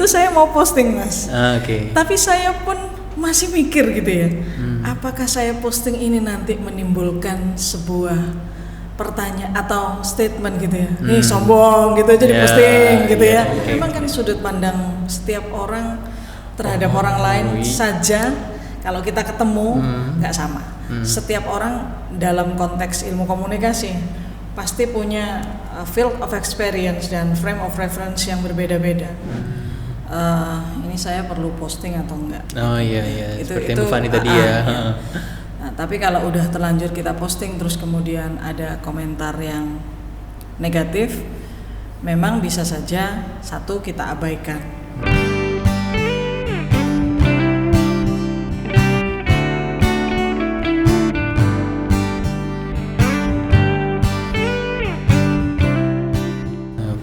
itu saya mau posting Mas. Oke. Tapi saya pun masih mikir gitu ya. Apakah saya posting ini nanti menimbulkan sebuah pertanyaan atau statement gitu ya. Nih sombong gitu aja diposting gitu ya. Okay. Memang kan sudut pandang setiap orang terhadap orang lain saja kalau kita ketemu nggak sama. Setiap orang dalam konteks ilmu komunikasi pasti punya field of experience dan frame of reference yang berbeda-beda. Ini saya perlu posting atau enggak? Oh iya, seperti yang Bu Fani tadi ya. Nah, tapi kalau udah terlanjur kita posting terus kemudian ada komentar yang negatif, memang bisa saja satu kita abaikan.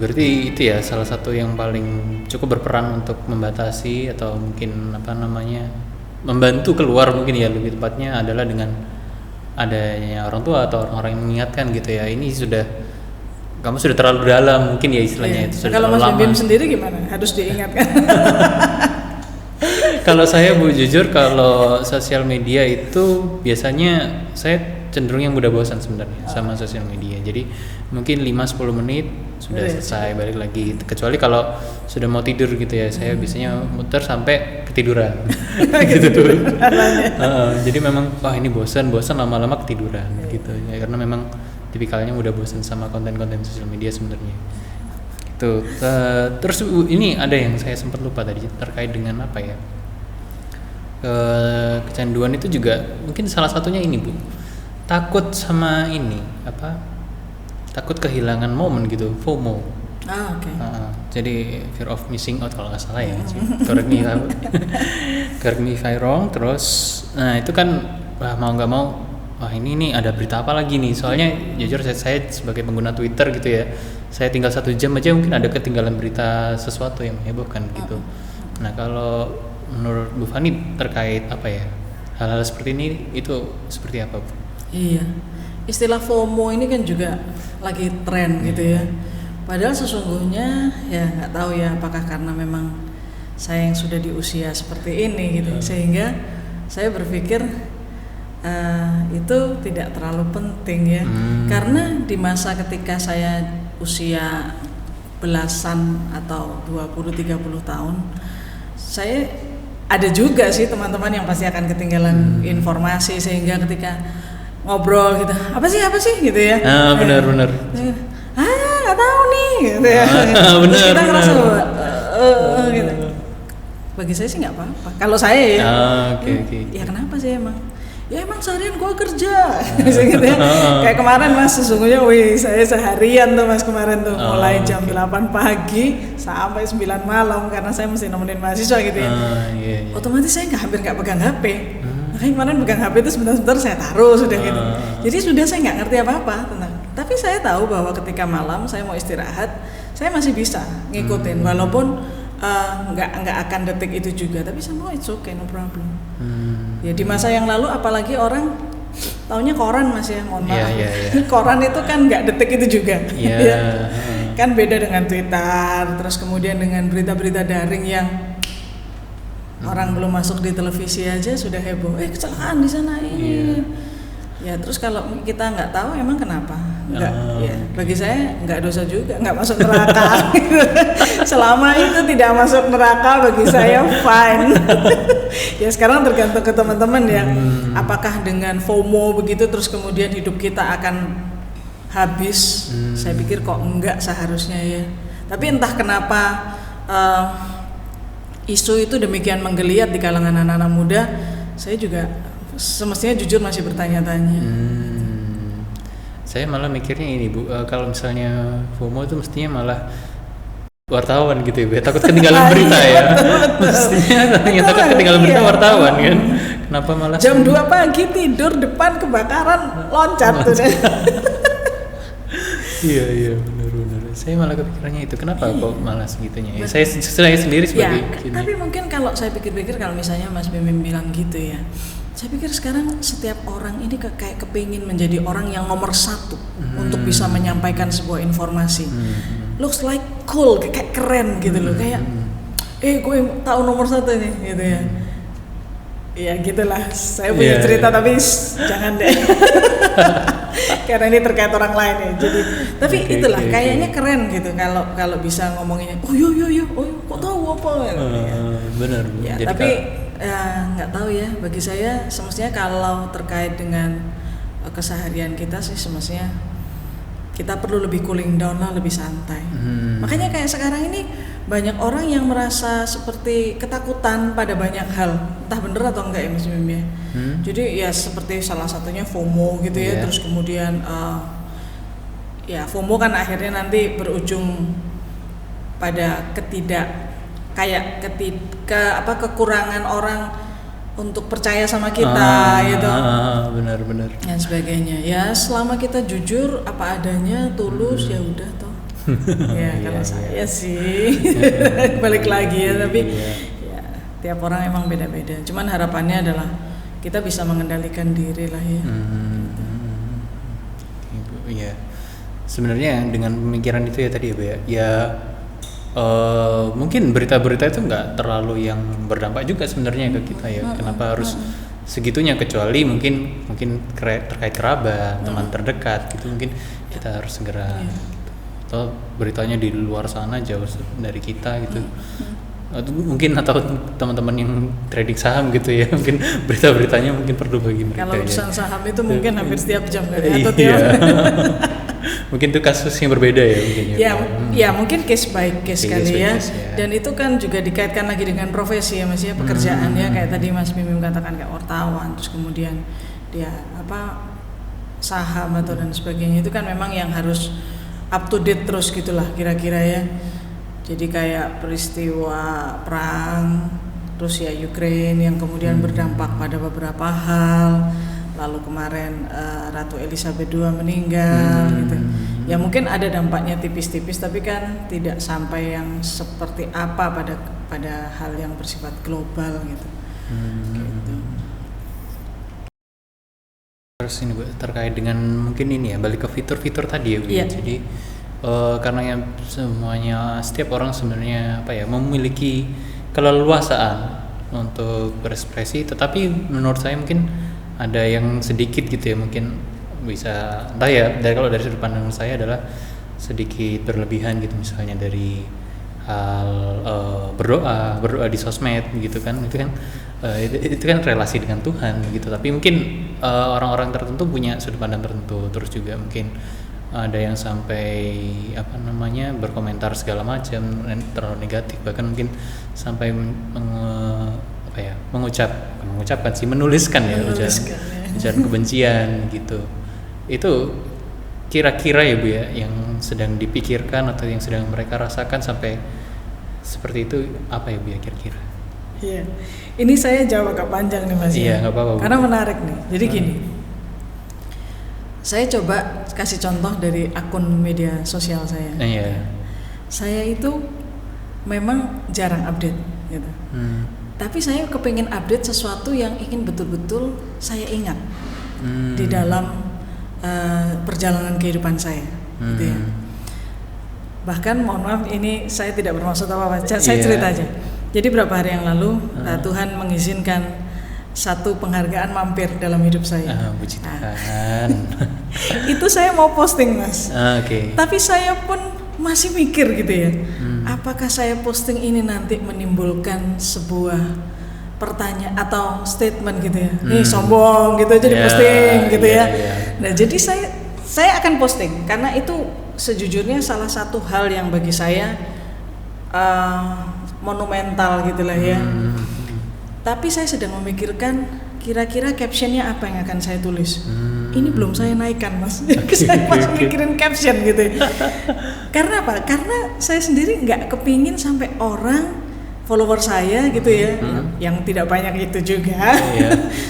Berarti itu ya salah satu yang paling cukup berperan untuk membatasi atau mungkin membantu keluar mungkin ya lebih tepatnya adalah dengan adanya orang tua atau orang-orang yang mengingatkan gitu ya, ini kamu sudah terlalu dalam mungkin ya istilahnya. Itu sudah kalau terlalu Mas lama. Bim sendiri gimana? Harus diingatkan. Kalau saya Bu jujur kalau sosial media itu biasanya saya cenderung yang mudah bosan sebenarnya sama sosial media. Jadi mungkin 5-10 menit sudah selesai, balik lagi. Kecuali kalau sudah mau tidur gitu ya, saya biasanya muter sampai ketiduran. gitu tuh. Jadi memang ini bosan lama-lama ketiduran gitu ya, karena memang tipikalnya mudah bosan sama konten-konten sosial media sebenarnya. Gitu. Terus ini ada yang saya sempat lupa tadi terkait dengan apa ya? Kecanduan itu juga mungkin salah satunya ini Bu, takut sama ini takut kehilangan momen gitu, FOMO. Okay. Jadi fear of missing out kalau nggak salah ya. Correct me if I wrong. Terus itu kan mau nggak mau ini nih ada berita apa lagi nih, soalnya jujur saya sebagai pengguna Twitter gitu ya, saya tinggal 1 jam aja mungkin ada ketinggalan berita sesuatu yang menghebohkan gitu. Nah kalau menurut Bu Fani terkait hal-hal seperti ini itu seperti apa Bu? Iya, istilah FOMO ini kan juga lagi tren gitu ya. Padahal sesungguhnya ya nggak tahu ya apakah karena memang saya yang sudah di usia seperti ini gitu, sehingga saya berpikir itu tidak terlalu penting ya. Karena di masa ketika saya usia belasan atau 20-30 tahun, saya ada juga sih teman-teman yang pasti akan ketinggalan informasi, sehingga ketika ngobrol gitu, apa sih gitu ya. Benar. Nggak tahu nih gitu ya. Terus kita ngerasa gitu. Bagi saya sih nggak apa-apa. Kalau saya ya. Okay. Ya kenapa sih emang? Ya emang seharian gua kerja. Gitu ya. Kayak kemarin Mas, sesungguhnya saya seharian tuh Mas kemarin tuh, mulai jam 8 pagi sampai 9 malam karena saya mesti nemenin mahasiswa gitu ya. Iya. Otomatis saya hampir nggak pegang HP. Makanya kemarin pegang HP itu sebentar-sebentar saya taruh sudah gitu. Jadi sudah saya nggak ngerti apa-apa tentang. Tapi saya tahu bahwa ketika malam saya mau istirahat, saya masih bisa ngikutin walaupun nggak akan detik itu juga, tapi semua it's okay, no problem. Ya di masa yang lalu apalagi orang taunya koran Mas ya, mohon maaf. Koran itu kan nggak detik itu juga. Ya. Kan beda dengan Twitter, terus kemudian dengan berita-berita daring yang orang belum masuk di televisi aja sudah heboh, kecelakaan di sana ini. Ya terus kalau kita nggak tahu emang kenapa? Nggak, ya bagi saya nggak dosa juga, nggak masuk neraka. Selama itu tidak masuk neraka bagi saya fine. Ya sekarang tergantung ke teman-teman ya. Apakah dengan FOMO begitu terus kemudian hidup kita akan habis? Saya pikir kok enggak seharusnya ya. Tapi entah kenapa isu itu demikian menggeliat di kalangan anak-anak muda, saya juga semestinya jujur masih bertanya-tanya. Saya malah mikirnya ini Bu, kalau misalnya FOMO itu mestinya malah wartawan gitu ya, takut ketinggalan berita ya. Mestinya yang takut ketinggalan berita wartawan kan. Kenapa malah jam 2 pagi tidur depan kebakaran loncat tuh deh. Iya benar. Saya malah kepikirannya itu, kenapa kok malah segitunya ya. Saya sendiri sebagai tapi mungkin kalau saya pikir-pikir, kalau misalnya Mas Bim bilang gitu ya, saya pikir sekarang setiap orang ini kayak kepingin menjadi orang yang nomor 1 untuk bisa menyampaikan sebuah informasi. Looks like cool, kayak keren gitu loh, kayak gue tahu nomor 1 nih gitu ya. Ya gitulah, saya punya cerita tapi jangan deh. Karena ini terkait orang lain ya. Jadi tapi itulah kayaknya keren gitu kalau bisa ngomonginnya. Oh yo kok tahu apa benar. Ya, jadi tapi nggak tahu ya, bagi saya semestinya kalau terkait dengan keseharian kita sih semestinya kita perlu lebih cooling down lah, lebih santai. Makanya kayak sekarang ini banyak orang yang merasa seperti ketakutan pada banyak hal, entah bener atau enggak ya Mas Bim ya. Jadi ya seperti salah satunya FOMO gitu ya, terus kemudian ya FOMO kan akhirnya nanti berujung pada kekurangan orang untuk percaya sama kita gitu. Benar. Dan sebagainya. Ya selama kita jujur apa adanya, tulus ya udah toh. Ya kalau saya sih balik lagi ya, tapi ya tiap orang emang beda-beda. Cuman harapannya adalah kita bisa mengendalikan diri lah ya. Iya. Sebenarnya dengan pemikiran itu ya tadi ya Bu ya. Mungkin berita-berita itu nggak terlalu yang berdampak juga sebenarnya ke kita ya. Kenapa harus segitunya, kecuali mungkin terkait kerabat, teman terdekat gitu, mungkin kita harus segera atau beritanya di luar sana jauh dari kita gitu. Atau teman-teman yang trading saham gitu ya, mungkin berita-beritanya mungkin perlu bagi mereka. Kalau urusan saham itu mungkin hampir setiap jam kan atau tiap mungkin itu kasus yang berbeda ya mungkin ya mungkin case by case kali ya. Dan itu kan juga dikaitkan lagi dengan profesi ya Mas ya, pekerjaan ya, kayak tadi Mas Bim katakan kayak wartawan, terus kemudian dia saham atau dan sebagainya, itu kan memang yang harus up to date terus gitulah kira-kira ya. Jadi kayak peristiwa perang Rusia Ukraine yang kemudian berdampak pada beberapa hal. Lalu kemarin Ratu Elizabeth II meninggal gitu. Ya mungkin ada dampaknya tipis-tipis, tapi kan tidak sampai yang seperti apa pada hal yang bersifat global gitu. Gitu. Terus ini Bu, terkait dengan mungkin ini ya, balik ke fitur-fitur tadi ya Bu. Jadi karena yang semuanya, setiap orang sebenarnya memiliki keleluasaan untuk berekspresi, tetapi menurut saya mungkin ada yang sedikit gitu ya, mungkin bisa entah ya, kalau dari sudut pandang saya adalah sedikit berlebihan gitu, misalnya dari hal berdoa di sosmed gitu kan, itu kan relasi dengan Tuhan gitu, tapi mungkin orang-orang tertentu punya sudut pandang tertentu. Terus juga mungkin ada yang sampai berkomentar segala macam terlalu negatif, bahkan mungkin sampai mengucapkan sih, menuliskan ujaran kebencian gitu. Itu kira-kira ya Bu ya, yang sedang dipikirkan atau yang sedang mereka rasakan sampai seperti itu apa ya Bu ya kira-kira? Iya, ini saya jawab agak panjang nih Mas. Iya, nggak apa-apa Bu. Karena menarik nih. Jadi gini, saya coba kasih contoh dari akun media sosial saya. Saya itu memang jarang update gitu. Tapi saya kepingin update sesuatu yang ingin betul-betul saya ingat di dalam perjalanan kehidupan saya, gitu ya. Bahkan mohon maaf, ini saya tidak bermaksud apa-apa, saya cerita aja. Jadi beberapa hari yang lalu Tuhan mengizinkan satu penghargaan mampir dalam hidup saya. Puji Tuhan. Itu saya mau posting Mas. Tapi saya pun masih mikir gitu ya. Apakah saya posting ini nanti menimbulkan sebuah pertanyaan atau statement gitu ya. Nih sombong gitu aja diposting gitu ya. Nah, jadi saya akan posting karena itu sejujurnya salah satu hal yang bagi saya monumental gitulah ya. Tapi saya sedang memikirkan kira-kira captionnya apa yang akan saya tulis. Ini belum saya naikkan Mas. Saya masih mikirin caption gitu. Karena apa? Karena saya sendiri nggak kepingin sampai orang follower saya gitu ya, yang tidak banyak itu juga,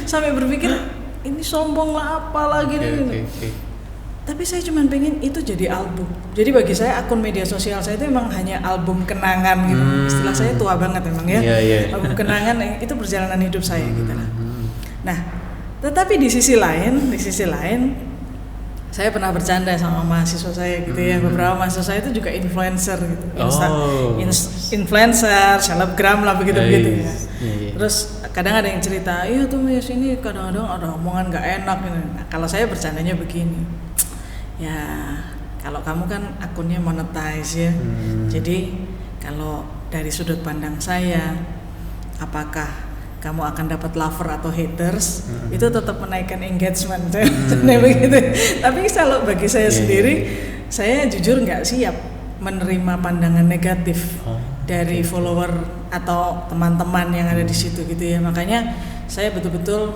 sampai berpikir ini sombong lah apalah gitu. Tapi saya cuma pengen itu jadi album. Jadi bagi saya akun media sosial saya itu memang hanya album kenangan gitu. Istilah saya tua banget memang ya. Album kenangan itu perjalanan hidup saya gitu lah. Nah, tetapi di sisi lain saya pernah bercanda sama mahasiswa saya gitu ya, beberapa mahasiswa saya itu juga influencer gitu, influencer, selebgram lah begitu-begitu ya. Terus kadang ada yang cerita, iya tuh Miss ini kadang-kadang ada omongan nggak enak gitu. Nah, kalau saya bercandanya begini, ya kalau kamu kan akunnya monetize ya, jadi kalau dari sudut pandang saya, apakah kamu akan dapat lover atau haters, itu tetap menaikkan engagement, begitu. Tapi kalau bagi saya sendiri, saya jujur nggak siap menerima pandangan negatif dari follower atau teman-teman yang ada di situ gitu ya. Makanya saya betul-betul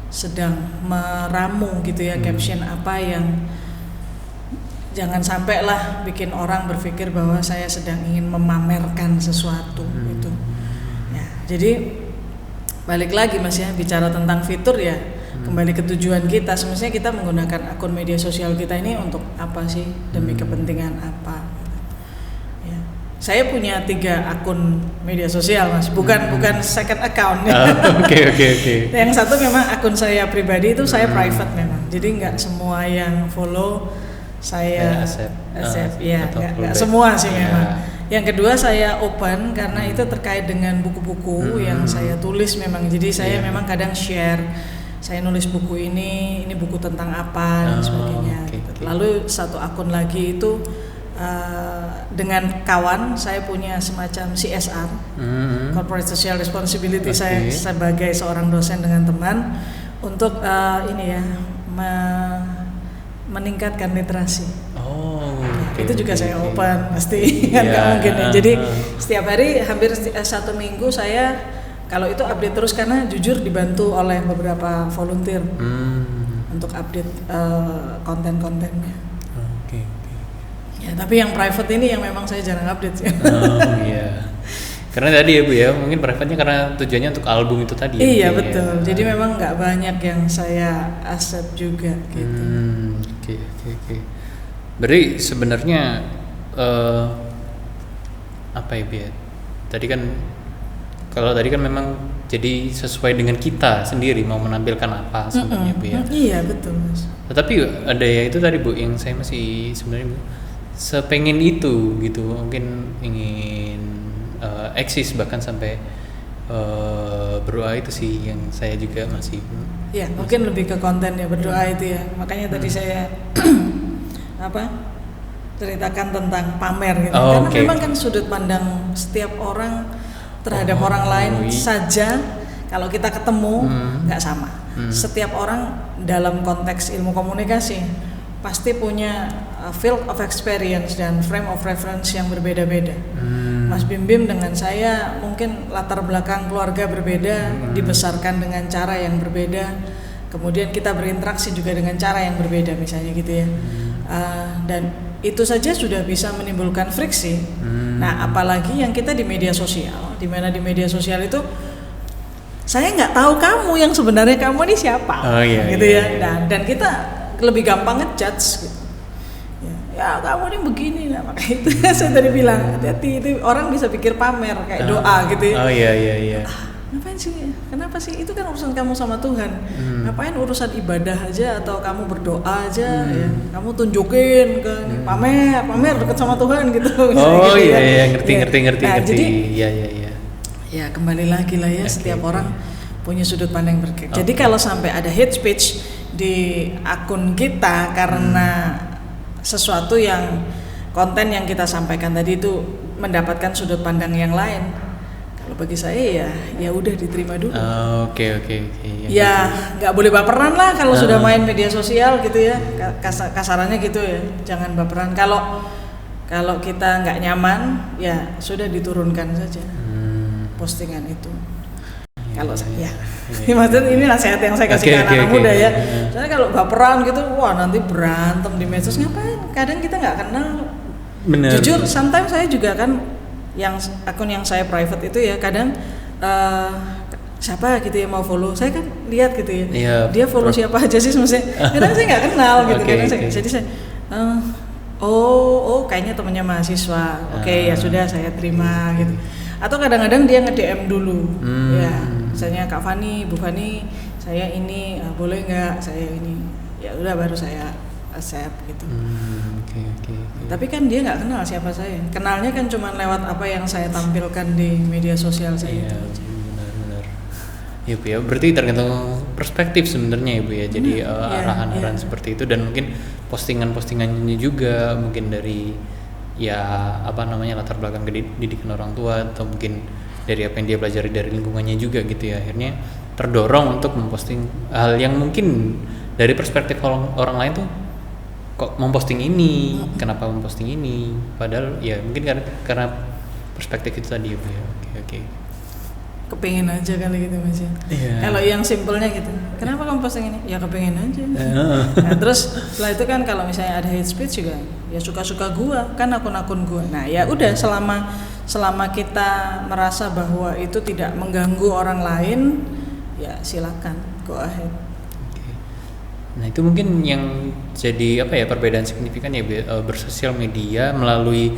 sedang meramu gitu ya, caption apa yang jangan sampai lah bikin orang berpikir bahwa saya sedang ingin memamerkan sesuatu gitu. Ya, jadi balik lagi Mas ya, bicara tentang fitur ya, kembali ke tujuan kita. Semestinya kita menggunakan akun media sosial kita ini untuk apa sih, demi kepentingan apa. Ya. Saya punya 3 akun media sosial Mas, bukan second account ya. Oke. Yang satu memang akun saya pribadi, itu saya private memang, jadi nggak semua yang follow saya accept, ya nggak semua sih memang. Yang kedua saya open karena itu terkait dengan buku-buku yang saya tulis memang. Jadi saya memang kadang share, saya nulis buku ini buku tentang apa dan sebagainya. Lalu satu akun lagi itu dengan kawan, saya punya semacam CSR, Corporate Social Responsibility. Saya sebagai seorang dosen dengan teman untuk meningkatkan literasi. Itu juga saya open pasti kan nggak mungkin ya. Jadi setiap hari hampir 1 minggu saya kalau itu update terus, karena jujur dibantu oleh beberapa volunteer untuk update konten-kontennya. Ya, tapi yang private ini yang memang saya jarang update sih. Karena tadi ya Bu ya, mungkin private-nya karena tujuannya untuk album itu tadi. Iya betul. Ya. Jadi memang nggak banyak yang saya accept juga gitu. Oke. Berarti sebenarnya apa ya Bu ya? Tadi kan memang jadi sesuai dengan kita sendiri mau menampilkan apa sebenarnya Bu ya. Iya betul Mas. Tetapi ada ya itu tadi Bu yang saya masih sebenarnya Bu, sepengen itu gitu, mungkin ingin eksis bahkan sampai berdoa, itu sih yang saya juga masih. Ya mungkin lebih ke konten ya, berdoa itu ya. Makanya tadi saya ceritakan tentang pamer gitu. Karena memang kan sudut pandang setiap orang terhadap orang lain saja kalau kita ketemu nggak sama. Setiap orang dalam konteks ilmu komunikasi pasti punya field of experience dan frame of reference yang berbeda-beda. Mas Bim dengan saya mungkin latar belakang keluarga berbeda, dibesarkan dengan cara yang berbeda, kemudian kita berinteraksi juga dengan cara yang berbeda misalnya gitu ya. Dan itu saja sudah bisa menimbulkan friksi. Nah apalagi yang kita di media sosial, di mana di media sosial itu saya nggak tahu kamu yang sebenarnya kamu ini siapa, gitu ya. Dan kita lebih gampang ngejudge gitu. Ya kamu ini begini, nah makanya itu saya tadi bilang hati-hati, itu orang bisa pikir pamer kayak doa gitu ya. Iya. Ngapain sih? Kenapa sih? Itu kan urusan kamu sama Tuhan. Ngapain urusan ibadah aja atau kamu berdoa aja ya? Kamu tunjukin ke pamer dekat sama Tuhan gitu. Oh gitu, iya, ngerti. Nah, jadi iya. Ya kembali lagi lah ya, setiap orang punya sudut pandang berbeda. Jadi kalau sampai ada hate speech di akun kita karena sesuatu yang konten yang kita sampaikan tadi itu mendapatkan sudut pandang yang lain, kalau bagi saya ya udah diterima dulu. Oke. Ya nggak boleh baperan lah kalau sudah main media sosial gitu ya, kasarannya gitu ya, jangan baperan. Kalau kita nggak nyaman ya sudah diturunkan saja postingan itu. Kalau saya maksudnya ini nasihat yang saya kasih ke anak muda ya. Soalnya kalau baperan gitu, wah nanti berantem di medsos, ngapain? Kadang kita nggak kenal. Bener. Jujur, sometimes saya juga kan yang akun yang saya private itu ya kadang siapa gitu yang mau follow, saya kan lihat gitu ya. Dia follow siapa aja sih maksudnya. Kadang saya nggak kenal gitu. Jadi saya kayaknya temannya mahasiswa. Ya sudah saya terima gitu. Atau kadang-kadang dia nge-DM dulu. Ya, misalnya Kak Fani, Bu Fani, saya ini boleh nggak saya ini. Ya udah baru saya accept gitu. Oke. Tapi kan dia nggak kenal siapa saya. Kenalnya kan cuma lewat apa yang saya tampilkan di media sosial saya. Iya, benar. Ya Bu ya, berarti tergantung perspektif sebenarnya ya Bu ya. Jadi arahan-arahan seperti itu dan mungkin postingan-postingannya juga mungkin dari latar belakang didikan orang tua atau mungkin dari apa yang dia pelajari dari lingkungannya juga gitu ya. Akhirnya terdorong untuk memposting hal yang mungkin dari perspektif orang lain tuh kok memposting ini, kenapa memposting ini, padahal ya mungkin karena perspektif itu tadi ya Bu ya. Oke. Kepengen aja kali gitu Mas ya. Kalau yang simpelnya gitu, kenapa kamu posting ini? Ya kepengen aja. Nah, terus setelah itu kan kalau misalnya ada hate speech juga, ya suka-suka gua, kan akun-akun gua. Nah ya udah selama kita merasa bahwa itu tidak mengganggu orang lain, ya silakan go ahead. Nah itu mungkin yang jadi perbedaan signifikan ya bersosial media melalui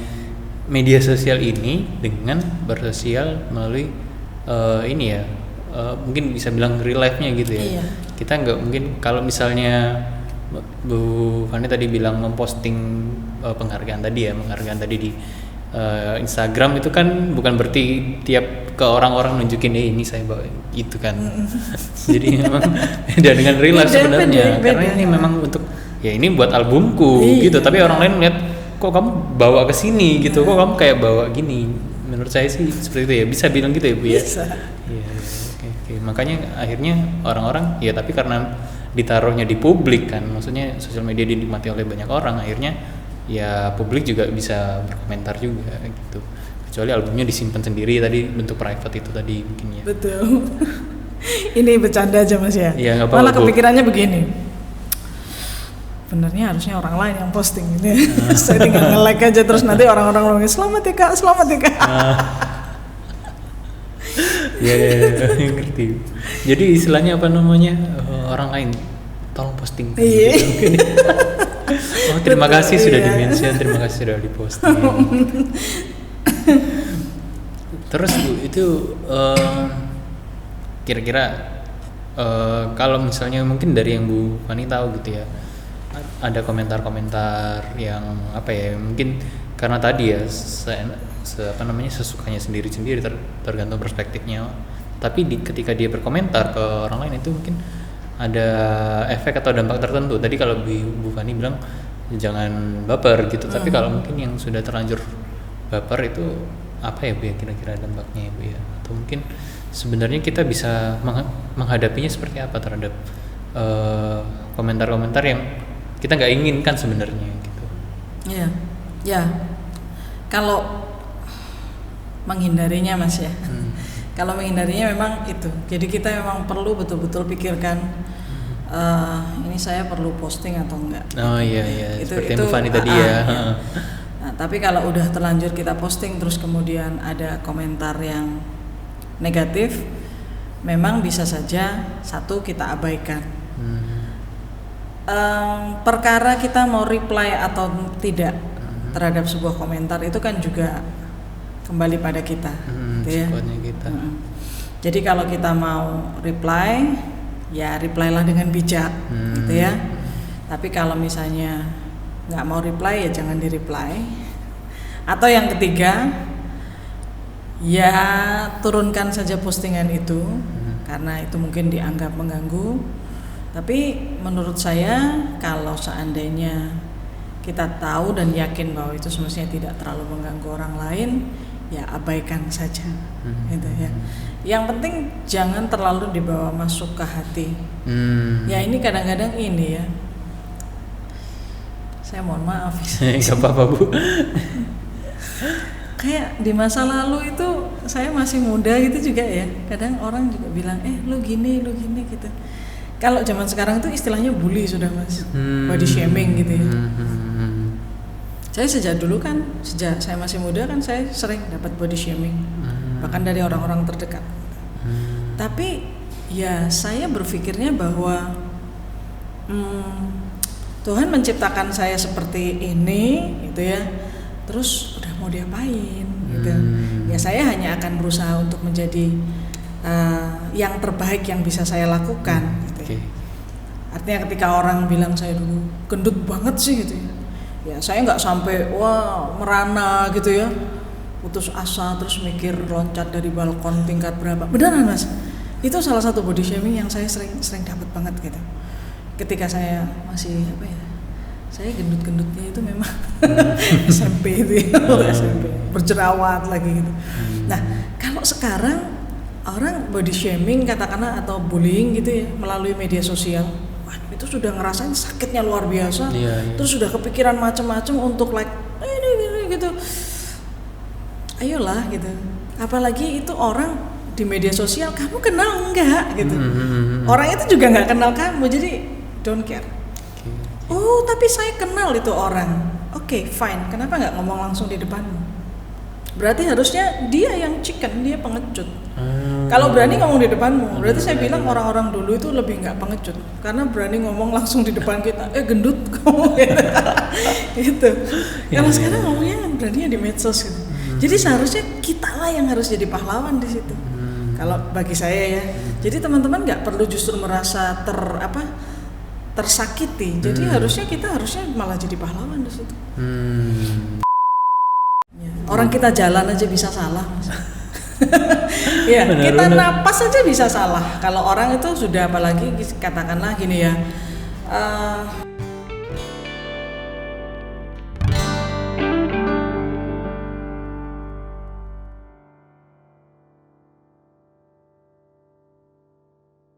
media sosial ini dengan bersosial melalui mungkin bisa bilang real life-nya gitu ya. Iya. Kita nggak mungkin kalau misalnya Bu Fani tadi bilang memposting penghargaan tadi di Instagram itu kan bukan berarti tiap ke orang-orang nunjukin ini saya bawa itu kan. Jadi memang beda dengan real life sebenarnya. Karena ini memang untuk ini buat albumku gitu. Tapi orang lain melihat kok kamu bawa ke sini gitu. Kok kamu kayak bawa gini. Menurut saya sih seperti itu ya. Bisa bilang gitu ya Bu ya. Bisa. Iya. Oke. Makanya akhirnya orang-orang tapi karena ditaruhnya di publik kan. Maksudnya sosial media dinikmati oleh banyak orang akhirnya ya publik juga bisa berkomentar juga gitu. Kecuali albumnya disimpan sendiri tadi bentuk private itu tadi mungkin ya. Betul. Ini bercanda aja Mas ya. Iya, nggak apa-apa. Malah kepikirannya begini. Benernya harusnya orang lain yang posting gitu ya. Saya tinggal nge-like aja terus nanti orang-orang ngomongin selamat ya Kak. Iya, ngerti. Jadi istilahnya apa namanya? Orang lain tolong posting. Iya. Gitu. Oh terima kasih sudah di-mention, terima kasih sudah di-posting. Terus Bu itu kira-kira kalau misalnya mungkin dari yang Bu Fani tahu gitu ya, ada komentar-komentar yang mungkin karena tadi ya sesukanya sendiri-sendiri tergantung perspektifnya. Tapi ketika dia berkomentar ke orang lain itu mungkin ada efek atau dampak tertentu. Tadi kalau Bu Fani bilang jangan baper gitu, tapi kalau mungkin yang sudah terlanjur baper itu apa ya Bu ya kira-kira dampaknya ya Bu ya? Atau mungkin sebenarnya kita bisa menghadapinya seperti apa terhadap komentar-komentar yang kita nggak inginkan sebenarnya gitu. Iya, ya. Kalau menghindarinya Mas ya. Kalau menghindarinya memang itu. Jadi kita memang perlu betul-betul pikirkan ini saya perlu posting atau enggak. Oh iya. Seperti yang Bu Fani tadi ya. Nah, tapi kalau udah terlanjur kita posting terus kemudian ada komentar yang negatif, memang bisa saja satu kita abaikan. Perkara kita mau reply atau tidak terhadap sebuah komentar itu kan juga kembali pada kita, gitu ya. Kita. Jadi kalau kita mau reply, ya reply-lah dengan bijak, gitu ya. Tapi kalau misalnya nggak mau reply, ya jangan di-reply. Atau yang ketiga, ya turunkan saja postingan itu, karena itu mungkin dianggap mengganggu. Tapi menurut saya kalau seandainya kita tahu dan yakin bahwa itu semestinya tidak terlalu mengganggu orang lain, ya abaikan saja, gitu ya. Yang penting jangan terlalu dibawa masuk ke hati. Ya ini kadang-kadang ini ya. Saya mohon maaf. Gak apa-apa Bu. Kayak di masa lalu itu saya masih muda gitu juga ya. Kadang orang juga bilang, lu gini gitu. Kalau zaman sekarang itu istilahnya bully sudah Mas, body shaming gitu ya. Saya sejak saya masih muda kan saya sering dapat body shaming, bahkan dari orang-orang terdekat. Tapi ya saya berpikirnya bahwa Tuhan menciptakan saya seperti ini, gitu ya. Terus udah mau diapain, gitu. Ya saya hanya akan berusaha untuk menjadi yang terbaik yang bisa saya lakukan. Gitu. Artinya ketika orang bilang saya dulu gendut banget sih gitu ya saya nggak sampai wah merana gitu ya, putus asa terus mikir loncat dari balkon tingkat berapa. Beneran Mas, itu salah satu body shaming yang saya sering dapat banget gitu. Ketika saya masih apa ya, saya gendut-gendutnya itu memang SMP itu ya, SMP berjerawat lagi gitu. Nah kalau sekarang orang body shaming katakanlah atau bullying gitu ya melalui media sosial, wah itu sudah ngerasain sakitnya luar biasa, terus sudah kepikiran macam-macam untuk like ini gitu. Ayolah gitu, apalagi itu orang di media sosial kamu kenal enggak gitu, orang itu juga nggak kenal kamu, jadi don't care. Oh tapi saya kenal itu orang, oke, fine, kenapa nggak ngomong langsung di depanmu? Berarti harusnya dia yang chicken, dia pengecut. Kalau berani ngomong di depanmu, berarti saya bilang orang-orang dulu itu lebih nggak pengecut, karena berani ngomong langsung di depan kita, gendut kamu gitu. Kalau sekarang ngomongnya beraninya di medsos gitu. Jadi seharusnya kita lah yang harus jadi pahlawan di situ. Kalau bagi saya ya, jadi teman-teman nggak perlu justru merasa tersakiti. Jadi harusnya malah jadi pahlawan di situ. Orang kita jalan aja bisa salah, Mas. Ya, kita napas aja bisa salah. Kalau orang itu sudah apalagi katakanlah gini ya.